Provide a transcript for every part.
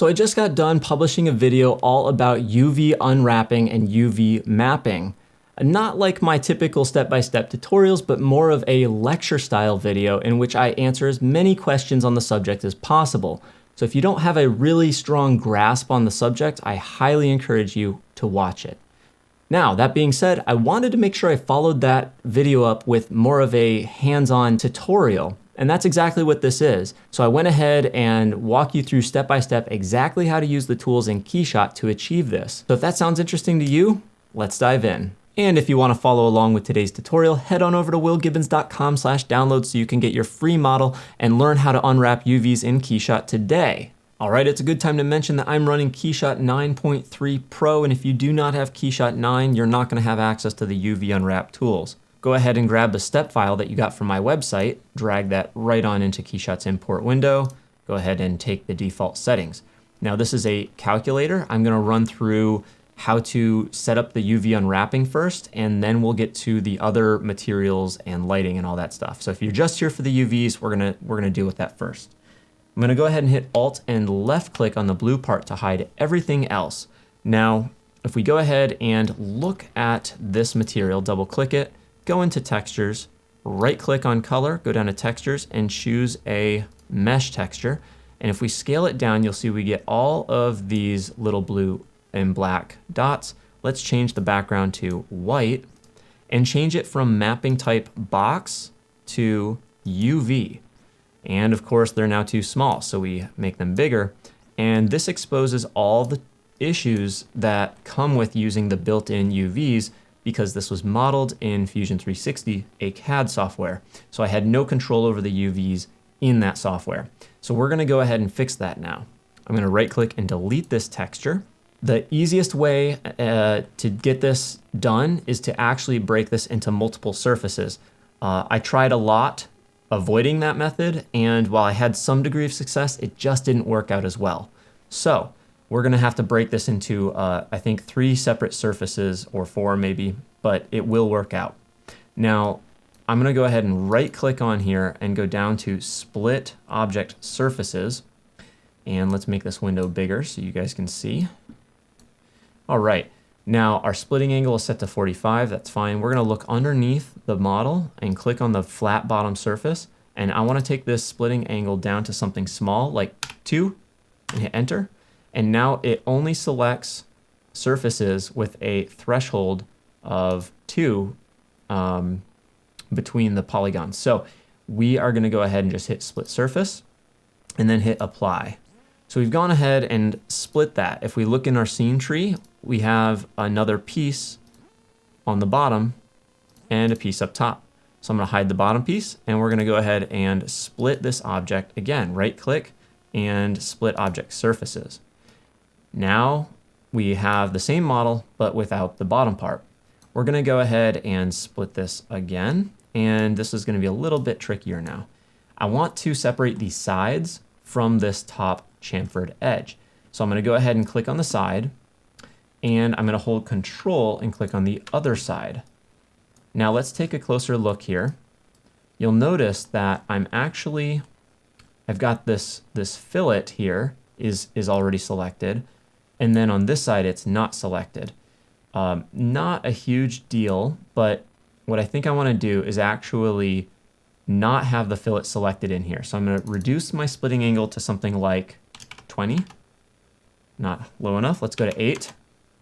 So I just got done publishing a video all about UV unwrapping and UV mapping. Not like my typical step-by-step tutorials, but more of a lecture style video in which I answer as many questions on the subject as possible. So if you don't have a really strong grasp on the subject, I highly encourage you to watch it. Now, that being said, I wanted to make sure I followed that video up with more of a hands-on tutorial. And that's exactly what this is. So I went ahead and walked you through step-by-step exactly how to use the tools in KeyShot to achieve this. So if that sounds interesting to you, let's dive in. And if you want to follow along with today's tutorial, head on over to willgibbons.com/download so you can get your free model and learn how to unwrap UVs in KeyShot today. All right, it's a good time to mention that I'm running KeyShot 9.3 Pro, and if you do not have KeyShot 9, you're not going to have access to the UV unwrap tools. Go ahead and grab the step file that you got from my website, drag that right on into KeyShot's import window, go ahead and take the default settings. Now this is a calculator. I'm going to run through how to set up the UV unwrapping first, and then we'll get to the other materials and lighting and all that stuff. So if you're just here for the UVs, we're gonna deal with that first. I'm gonna go ahead and hit Alt and left click on the blue part to hide everything else. Now, if we go ahead and look at this material, double click it, go into textures, right click on color, go down to textures and choose a mesh texture. And if we scale it down, you'll see we get all of these little blue and black dots. Let's change the background to white and change it from mapping type box to UV. And of course, they're now too small, so we make them bigger. And this exposes all the issues that come with using the built-in UVs because this was modeled in Fusion 360, a CAD software. So I had no control over the UVs in that software. So we're gonna go ahead and fix that now. I'm gonna right click and delete this texture. The easiest way to get this done is to actually break this into multiple surfaces. I tried a lot avoiding that method, and while I had some degree of success, it just didn't work out as well. So we're gonna have to break this into, I think 3 separate surfaces, or 4 maybe, but it will work out. Now, I'm gonna go ahead and right click on here and go down to Split Object Surfaces. And let's make this window bigger so you guys can see. All right, now our splitting angle is set to 45, that's fine. We're gonna look underneath the model and click on the flat bottom surface. And I wanna take this splitting angle down to something small, like 2, and hit enter. And now it only selects surfaces with a threshold of 2 between the polygons. So we are gonna go ahead and just hit split surface and then hit apply. So we've gone ahead and split that. If we look in our scene tree, we have another piece on the bottom and a piece up top. So I'm gonna hide the bottom piece and we're gonna go ahead and split this object again. Right click and split object surfaces. Now we have the same model, but without the bottom part. We're gonna go ahead and split this again. And this is gonna be a little bit trickier now. I want to separate the sides from this top chamfered edge. So I'm gonna go ahead and click on the side and I'm gonna hold Control and click on the other side. Now let's take a closer look here. You'll notice that I've got this fillet here is already selected. And then on this side, it's not selected. Not a huge deal, but what I think I wanna do is actually not have the fillet selected in here. So I'm gonna reduce my splitting angle to something like 20. Not low enough, let's go to 8.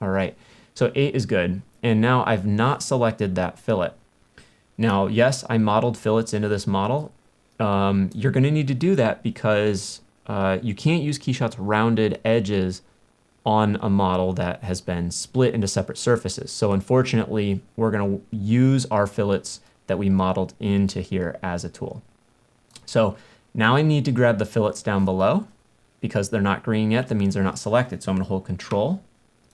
All right, so 8 is good. And now I've not selected that fillet. Now, yes, I modeled fillets into this model. You're gonna need to do that because you can't use KeyShot's rounded edges on a model that has been split into separate surfaces. So unfortunately, we're gonna use our fillets that we modeled into here as a tool. So now I need to grab the fillets down below. Because they're not green yet, that means they're not selected. So I'm gonna hold Control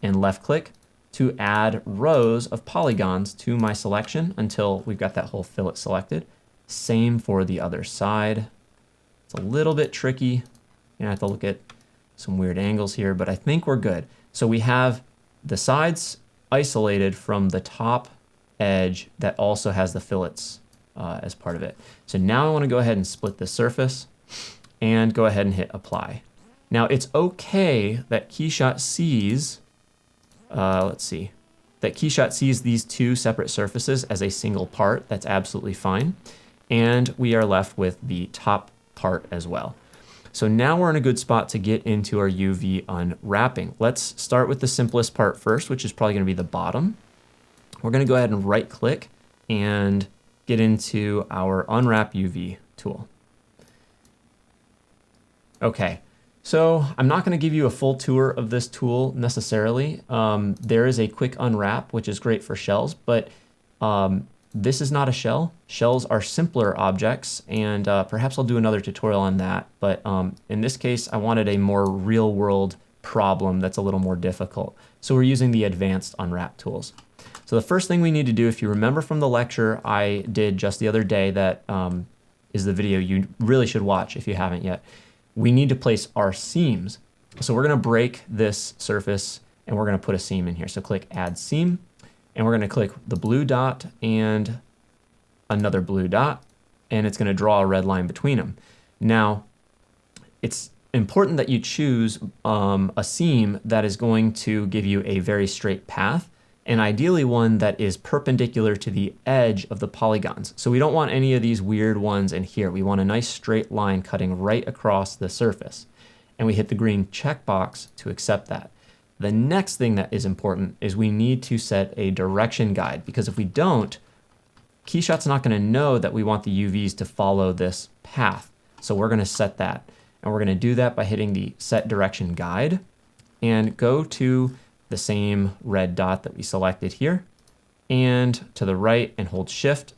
and left click to add rows of polygons to my selection until we've got that whole fillet selected. Same for the other side. It's a little bit tricky. You have to look at some weird angles here, but I think we're good. So we have the sides isolated from the top edge that also has the fillets as part of it. So now I wanna go ahead and split the surface and go ahead and hit apply. Now it's okay that KeyShot sees, that KeyShot sees these two separate surfaces as a single part. That's absolutely fine. And we are left with the top part as well. So now we're in a good spot to get into our UV unwrapping. Let's start with the simplest part first, which is probably gonna be the bottom. We're gonna go ahead and right click and get into our Unwrap UV tool. Okay, so I'm not gonna give you a full tour of this tool necessarily. There is a quick unwrap, which is great for shells, but this is not a shell. Shells are simpler objects, and perhaps I'll do another tutorial on that. But in this case, I wanted a more real world problem that's a little more difficult. So we're using the advanced unwrap tools. So the first thing we need to do, if you remember from the lecture I did just the other day, that is the video you really should watch if you haven't yet, we need to place our seams. So we're gonna break this surface and we're gonna put a seam in here. So click Add Seam, and we're gonna click the blue dot and another blue dot, and it's gonna draw a red line between them. Now, it's important that you choose a seam that is going to give you a very straight path, and ideally one that is perpendicular to the edge of the polygons. So we don't want any of these weird ones in here. We want a nice straight line cutting right across the surface. And we hit the green checkbox to accept that. The next thing that is important is we need to set a direction guide, because if we don't, KeyShot's not gonna know that we want the UVs to follow this path. So we're gonna set that. And we're gonna do that by hitting the Set Direction Guide and go to the same red dot that we selected here and to the right and hold Shift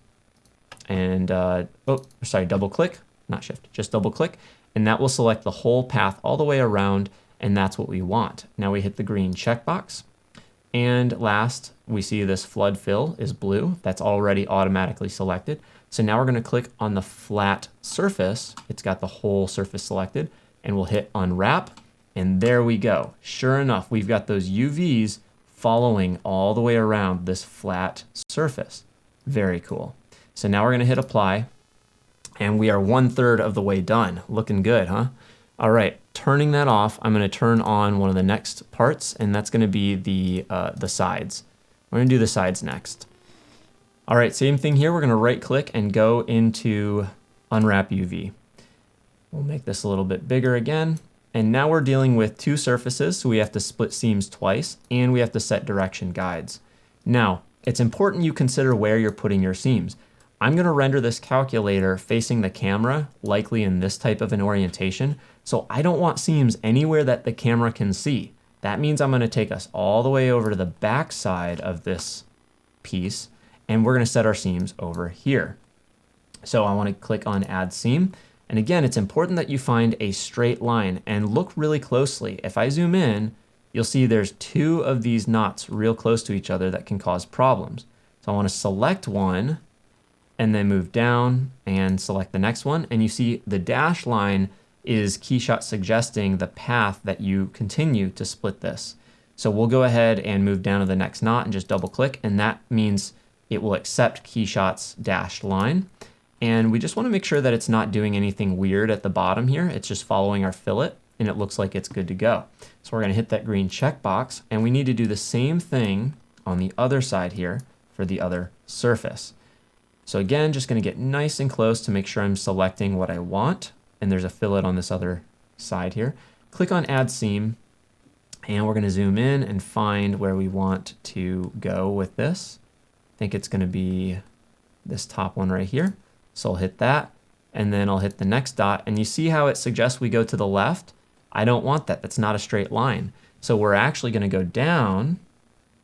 and, double click, not Shift, just double click, and that will select the whole path all the way around, and that's what we want. Now we hit the green checkbox, and last we see this flood fill is blue. That's already automatically selected. So now we're gonna click on the flat surface. It's got the whole surface selected, and we'll hit Unwrap. And there we go. Sure enough, we've got those UVs following all the way around this flat surface. Very cool. So now we're gonna hit Apply, and we are 1/3 of the way done. Looking good, huh? All right, turning that off, I'm gonna turn on one of the next parts, and that's gonna be the sides. We're gonna do the sides next. All right, same thing here. We're gonna right click and go into Unwrap UV. We'll make this a little bit bigger again. And now we're dealing with two surfaces, so we have to split seams twice, and we have to set direction guides. Now, it's important you consider where you're putting your seams. I'm gonna render this calculator facing the camera, likely in this type of an orientation, so I don't want seams anywhere that the camera can see. That means I'm gonna take us all the way over to the back side of this piece, and we're gonna set our seams over here. So I wanna click on Add Seam. And again, it's important that you find a straight line and look really closely. If I zoom in, you'll see there's two of these knots real close to each other that can cause problems. So I want to select one and then move down and select the next one. And you see the dashed line is KeyShot suggesting the path that you continue to split this. So we'll go ahead and move down to the next knot and just double click, and that means it will accept KeyShot's dashed line. And we just want to make sure that it's not doing anything weird at the bottom here. It's just following our fillet, and it looks like it's good to go. So we're going to hit that green checkbox, and we need to do the same thing on the other side here for the other surface. So again, just going to get nice and close to make sure I'm selecting what I want. And there's a fillet on this other side here. Click on Add Seam, and we're going to zoom in and find where we want to go with this. I think it's going to be this top one right here. So I'll hit that, and then I'll hit the next dot, and you see how it suggests we go to the left? I don't want that. That's not a straight line. So we're actually going to go down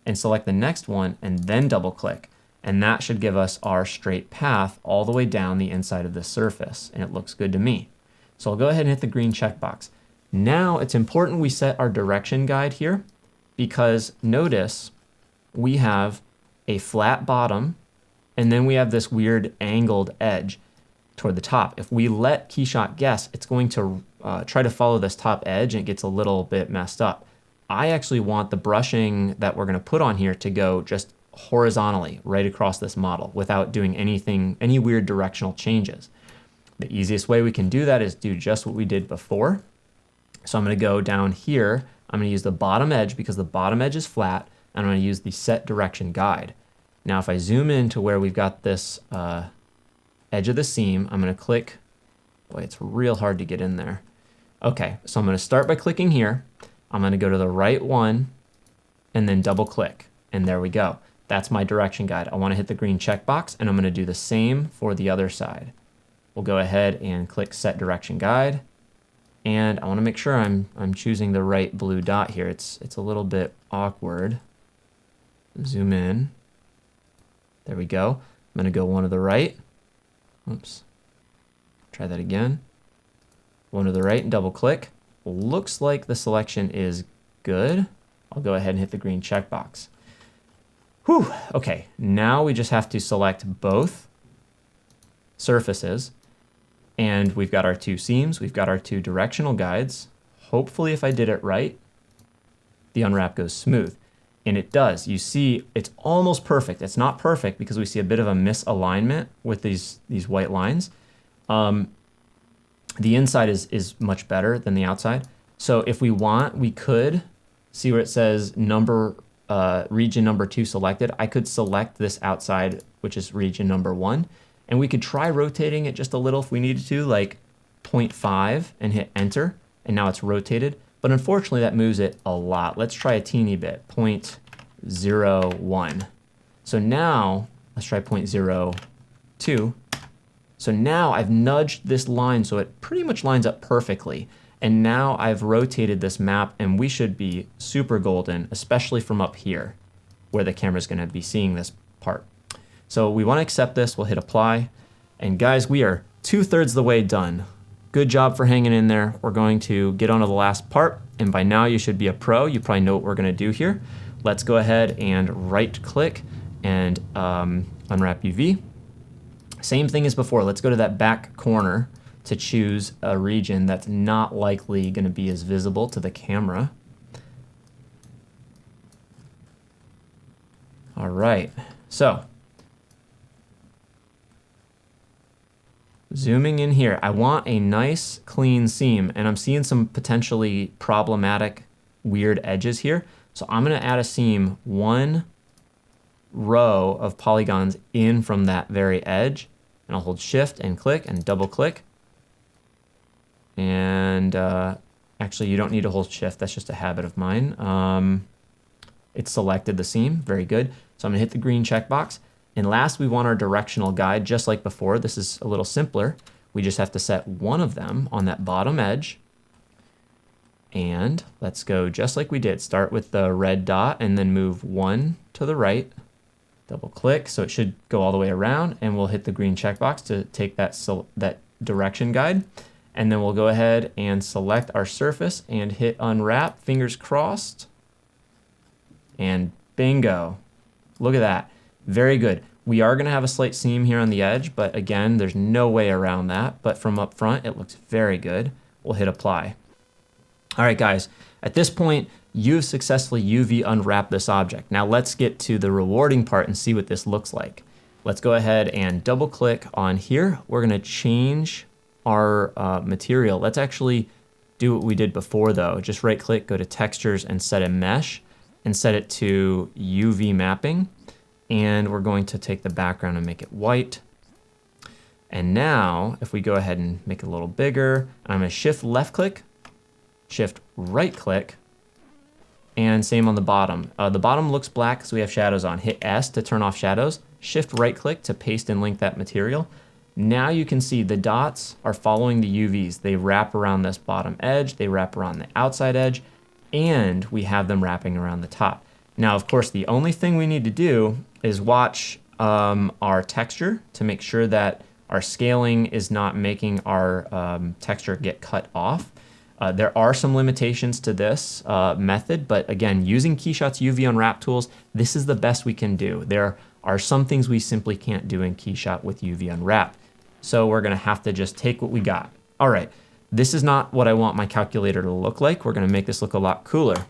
and select the next one and then double click. And that should give us our straight path all the way down the inside of the surface, and it looks good to me. So I'll go ahead and hit the green checkbox. Now it's important we set our direction guide here, because notice we have a flat bottom, and then we have this weird angled edge toward the top. If we let KeyShot guess, it's going to try to follow this top edge, and it gets a little bit messed up. I actually want the brushing that we're going to put on here to go just horizontally right across this model without doing any weird directional changes. The easiest way we can do that is do just what we did before. So I'm gonna go down here. I'm gonna use the bottom edge because the bottom edge is flat, and I'm gonna use the set direction guide. Now, if I zoom in to where we've got this edge of the seam, I'm gonna click. Boy, it's real hard to get in there. Okay, so I'm gonna start by clicking here. I'm gonna go to the right one and then double click, and there we go. That's my direction guide. I wanna hit the green checkbox, and I'm gonna do the same for the other side. We'll go ahead and click set direction guide. And I wanna make sure I'm choosing the right blue dot here. It's a little bit awkward. Zoom in. There we go. I'm gonna go one to the right. Oops. Try that again. One to the right and double click. Looks like the selection is good. I'll go ahead and hit the green checkbox. Whew, okay, now we just have to select both surfaces, and we've got our two seams, we've got our two directional guides. Hopefully, if I did it right, the unwrap goes smooth. And it does. You see, it's almost perfect. It's not perfect because we see a bit of a misalignment with these white lines. The inside is much better than the outside. So if we want, we could see where it says region number 2 selected. I could select this outside, which is region number 1, and we could try rotating it just a little if we needed to, like 0.5, and hit enter, and now it's rotated. But unfortunately, that moves it a lot. Let's try a teeny bit, 0.01. So now, let's try 0.02. So now I've nudged this line so it pretty much lines up perfectly. And now I've rotated this map, and we should be super golden, especially from up here, where the camera's gonna be seeing this part. So we wanna accept this, we'll hit apply. And guys, we are 2/3 the way done. Good job for hanging in there. We're going to get onto the last part, and by now you should be a pro. You probably know what we're gonna do here. Let's go ahead and right click and unwrap UV. Same thing as before, let's go to that back corner to choose a region that's not likely gonna be as visible to the camera. All right, so zooming in here, I want a nice clean seam, and I'm seeing some potentially problematic weird edges here. So I'm gonna add a seam 1 row of polygons in from that very edge, and I'll hold shift and click and double click. And actually you don't need to hold shift, that's just a habit of mine. It's selected the seam, very good. So I'm gonna hit the green checkbox. And last, we want our directional guide, just like before. This is a little simpler. We just have to set one of them on that bottom edge. And let's go just like we did. Start with the red dot and then move 1 to the right. Double click, so it should go all the way around, and we'll hit the green checkbox to take that direction guide. And then we'll go ahead and select our surface and hit unwrap, fingers crossed. And bingo, look at that. Very good. We are gonna have a slight seam here on the edge, but again, there's no way around that. But from up front, it looks very good. We'll hit apply. All right, guys, at this point, you've successfully UV unwrapped this object. Now let's get to the rewarding part and see what this looks like. Let's go ahead and double click on here. We're gonna change our material. Let's actually do what we did before though. Just right click, go to textures and set a mesh and set it to UV mapping. And we're going to take the background and make it white. And now, if we go ahead and make it a little bigger, I'm gonna shift left click, shift right click, and same on the bottom. The bottom looks black because we have shadows on. Hit S to turn off shadows, shift right click to paste and link that material. Now you can see the dots are following the UVs. They wrap around this bottom edge, they wrap around the outside edge, and we have them wrapping around the top. Now, of course, the only thing we need to do is watch our texture to make sure that our scaling is not making our texture get cut off. There are some limitations to this method, but again, using KeyShot's UV Unwrap tools, this is the best we can do. There are some things we simply can't do in KeyShot with UV Unwrap. So we're gonna have to just take what we got. All right, this is not what I want my calculator to look like. We're gonna make this look a lot cooler.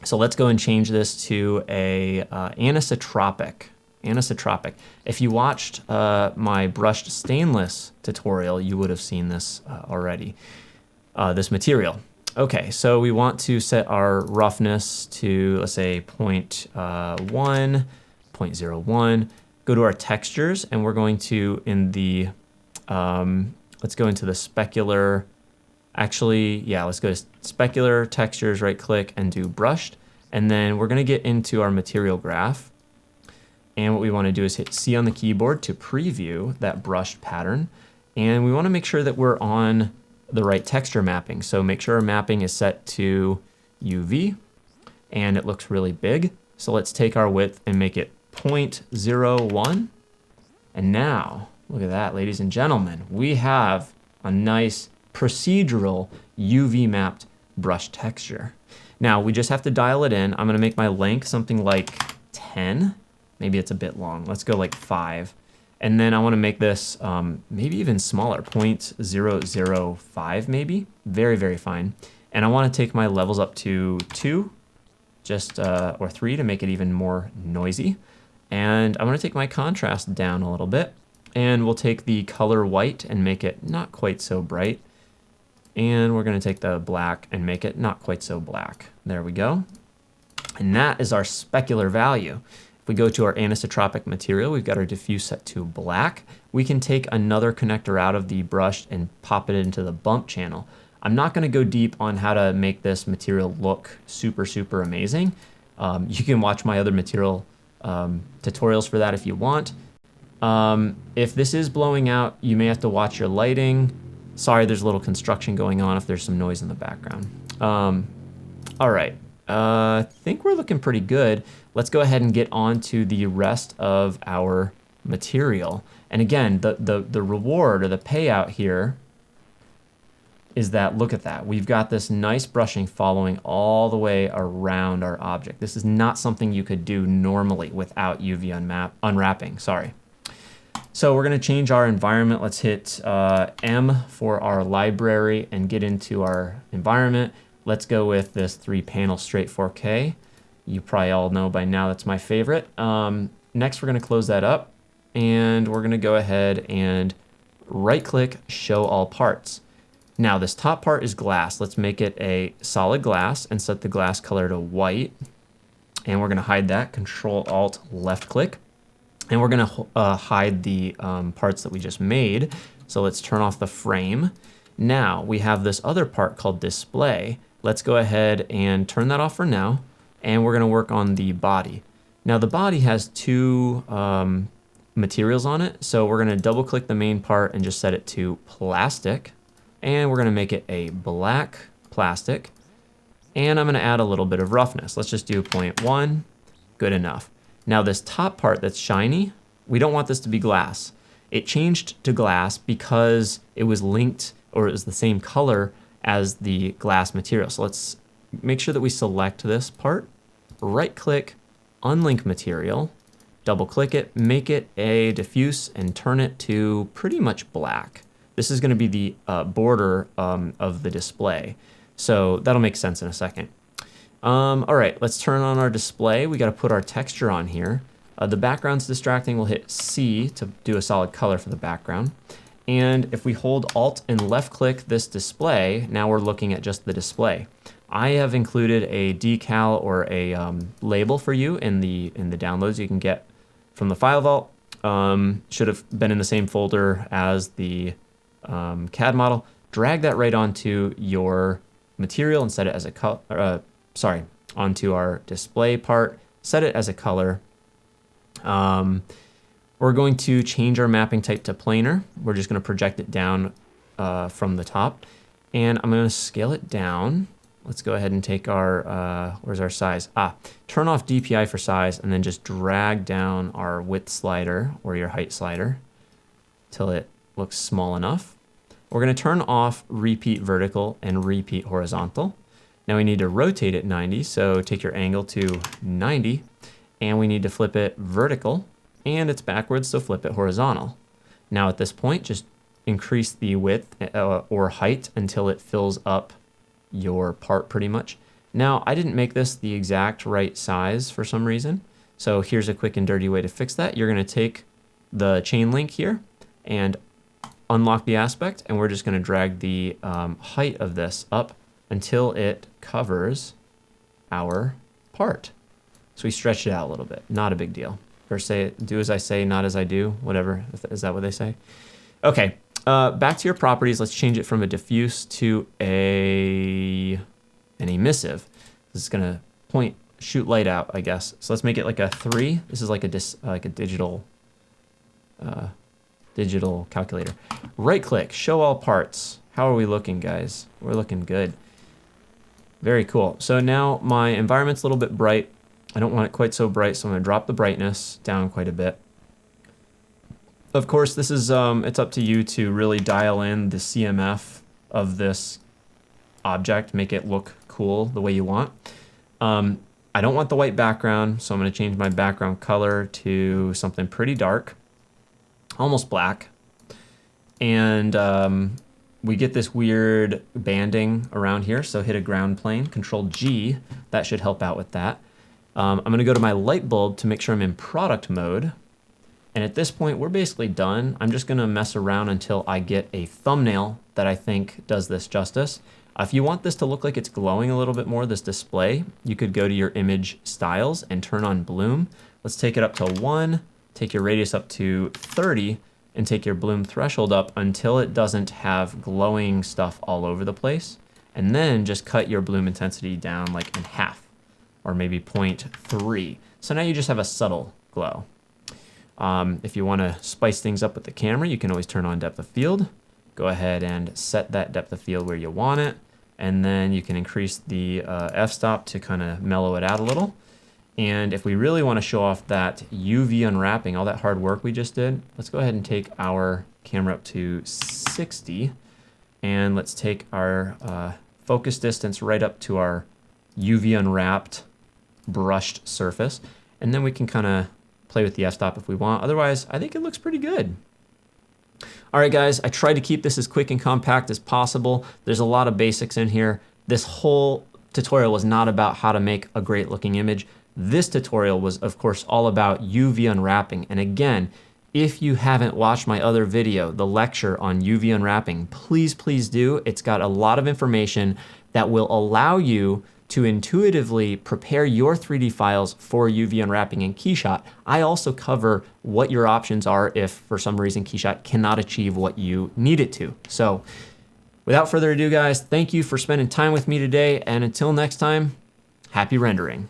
So let's go and change this to a anisotropic. Anisotropic. If you watched my brushed stainless tutorial, you would have seen this already, this material. Okay, so we want to set our roughness to, let's say 0.1, 0.01. Go to our textures, and we're going to, in the, let's go into the specular. Actually, yeah, let's go to specular textures, right click and do brushed. And then we're gonna get into our material graph. And what we wanna do is hit C on the keyboard to preview that brushed pattern. And we wanna make sure that we're on the right texture mapping. So make sure our mapping is set to UV and it looks really big. So let's take our width and make it 0.01. And now, look at that, ladies and gentlemen, we have a nice procedural UV mapped brush texture. Now we just have to dial it in. I'm gonna make my length something like 10. Maybe it's a bit long. Let's go like 5. And then I wanna make this maybe even smaller, 0.005 maybe. Very, very fine. And I wanna take my levels up to 2, just or 3 to make it even more noisy. And I'm gonna take my contrast down a little bit. And we'll take the color white and make it not quite so bright. And we're gonna take the black and make it not quite so black. There we go. And that is our specular value. If we go to our anisotropic material, we've got our diffuse set to black. We can take another connector out of the brush and pop it into the bump channel. I'm not gonna go deep on how to make this material look super, super amazing. You can watch my other material tutorials for that if you want. If this is blowing out, you may have to watch your lighting. Sorry, there's a little construction going on if there's some noise in the background. All right, I think we're looking pretty good. Let's go ahead and get on to the rest of our material. And again, the reward or the payout here is that, look at that. We've got this nice brushing following all the way around our object. This is not something you could do normally without UV unwrapping, sorry. So we're gonna change our environment. Let's hit M for our library and get into our environment. Let's go with this 3-panel straight 4K. You probably all know by now that's my favorite. Next, we're gonna close that up and we're gonna go ahead and right click, show all parts. Now this top part is glass. Let's make it a solid glass and set the glass color to white. And we're gonna hide that, Control Alt left click. And we're gonna hide the parts that we just made. So let's turn off the frame. Now we have this other part called display. Let's go ahead and turn that off for now. And we're gonna work on the body. Now the body has 2 materials on it. So we're gonna double click the main part and just set it to plastic. And we're gonna make it a black plastic. And I'm gonna add a little bit of roughness. Let's just do 0.1, good enough. Now this top part that's shiny, we don't want this to be glass. It changed to glass because it was linked, or it was the same color as the glass material. So let's make sure that we select this part, right click, unlink material, double click it, make it a diffuse and turn it to pretty much black. This is gonna be the border of the display. So that'll make sense in a second. All right, let's turn on our display. We got to put our texture on here. The background's distracting. We'll hit C to do a solid color for the background. And if we hold Alt and left click this display, now we're looking at just the display. I have included a decal or a label for you in the downloads you can get from the file vault. Should have been in the same folder as the CAD model. Drag that right onto your material and set it as a color. Onto our display part, set it as a color. We're going to change our mapping type to planar. We're just gonna project it down from the top. And I'm gonna scale it down. Let's go ahead and take our, where's our size? Turn off DPI for size and then just drag down our width slider or your height slider till it looks small enough. We're gonna turn off repeat vertical and repeat horizontal. Now we need to rotate it 90, so take your angle to 90, and we need to flip it vertical, and it's backwards, so flip it horizontal. Now at this point, just increase the width or height until it fills up your part pretty much. Now, I didn't make this the exact right size for some reason, so here's a quick and dirty way to fix that. You're gonna take the chain link here and unlock the aspect, and we're just gonna drag the height of this up until it covers our part. So we stretched it out a little bit, not a big deal. Or say, do as I say, not as I do, whatever. Is that what they say? Okay, back to your properties. Let's change it from a diffuse to an emissive. This is gonna shoot light out, I guess. So let's make it like a 3. This is like a digital calculator. Right click, show all parts. How are we looking, guys? We're looking good. Very cool. So now my environment's a little bit bright. I don't want it quite so bright, so I'm gonna drop the brightness down quite a bit. Of course, this is it's up to you to really dial in the CMF of this object, make it look cool the way you want. I don't want the white background, so I'm gonna change my background color to something pretty dark, almost black. And we get this weird banding around here, so hit a ground plane, Control G, that should help out with that. I'm gonna go to my light bulb to make sure I'm in product mode. And at this point, we're basically done. I'm just gonna mess around until I get a thumbnail that I think does this justice. If you want this to look like it's glowing a little bit more, this display, you could go to your image styles and turn on bloom. Let's take it up to 1, take your radius up to 30, and take your bloom threshold up until it doesn't have glowing stuff all over the place. And then just cut your bloom intensity down like in half, or maybe 0.3. So now you just have a subtle glow. If you want to spice things up with the camera, you can always turn on depth of field. Go ahead and set that depth of field where you want it. And then you can increase the f-stop to kind of mellow it out a little. And if we really want to show off that UV unwrapping, all that hard work we just did, let's go ahead and take our camera up to 60. And let's take our focus distance right up to our UV unwrapped brushed surface. And then we can kind of play with the f-stop if we want. Otherwise, I think it looks pretty good. All right, guys, I tried to keep this as quick and compact as possible. There's a lot of basics in here. This whole tutorial was not about how to make a great looking image. This tutorial was, of course, all about UV unwrapping. And again, if you haven't watched my other video, the lecture on UV unwrapping, please, please do. It's got a lot of information that will allow you to intuitively prepare your 3D files for UV unwrapping in KeyShot. I also cover what your options are if for some reason KeyShot cannot achieve what you need it to. So without further ado, guys, thank you for spending time with me today. And until next time, happy rendering.